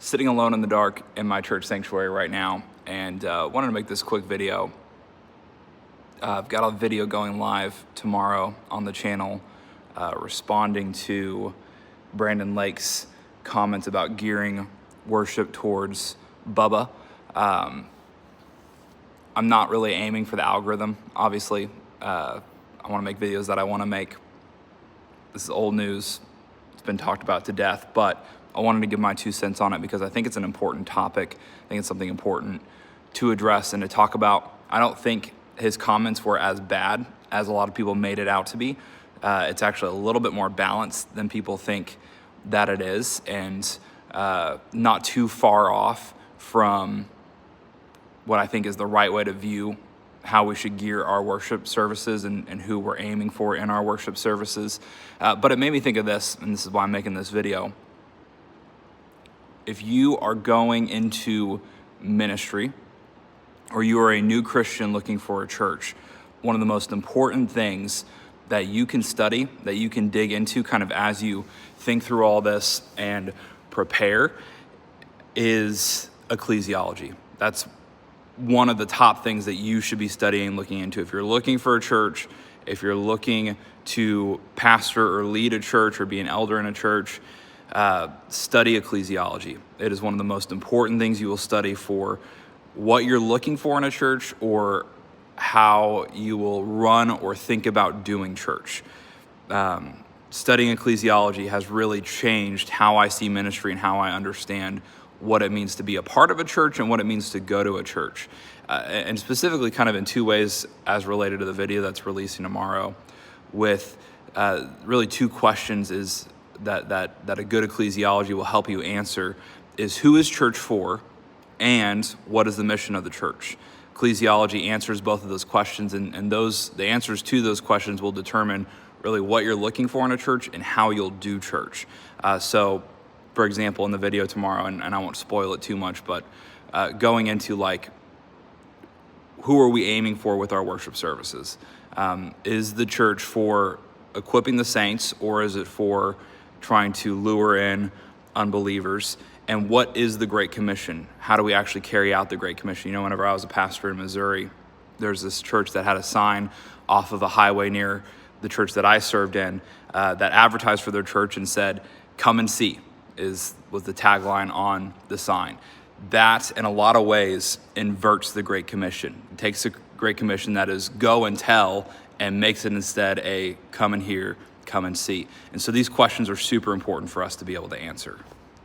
sitting alone in the dark in my church sanctuary right now, and wanted to make this quick video. I've got a video going live tomorrow on the channel responding to Brandon Lake's comments about gearing worship towards Bubba. I'm not really aiming for the algorithm, obviously. I want to make videos that I want to make. This is old news. It's been talked about to death, but I wanted to give my 2 cents on it because I think it's an important topic. I think it's something important to address and to talk about. I don't think his comments were as bad as a lot of people made it out to be. It's actually a little bit more balanced than people think that it is, and not too far off from what I think is the right way to view how we should gear our worship services and who we're aiming for in our worship services. But it made me think of this, and this is why I'm making this video. If you are going into ministry, or you are a new Christian looking for a church, one of the most important things that you can study, that you can dig into kind of as you think through all this and prepare, is ecclesiology. That's one of the top things that you should be studying, looking into. If you're looking for a church, if you're looking to pastor or lead a church or be an elder in a church, study ecclesiology. It is one of the most important things you will study for what you're looking for in a church or how you will run or think about doing church. Studying ecclesiology has really changed how I see ministry and how I understand what it means to be a part of a church and what it means to go to a church. And specifically kind of in 2 ways as related to the video that's releasing tomorrow, with really 2 questions is that a good ecclesiology will help you answer is who is church for and what is the mission of the church? Ecclesiology answers both of those questions, and the answers to those questions will determine really what you're looking for in a church and how you'll do church. So for example, in the video tomorrow, and I won't spoil it too much, but going into like, who are we aiming for with our worship services? Is the church for equipping the saints, or is it for trying to lure in unbelievers? And what is the Great Commission? How do we actually carry out the Great Commission? You know, whenever I was a pastor in Missouri, there's this church that had a sign off of a highway near the church that I served in that advertised for their church and said, "Come and see," was the tagline on the sign. That, in a lot of ways, inverts the Great Commission. It takes the Great Commission that is go and tell and makes it instead a come and hear, come and see. And so these questions are super important for us to be able to answer.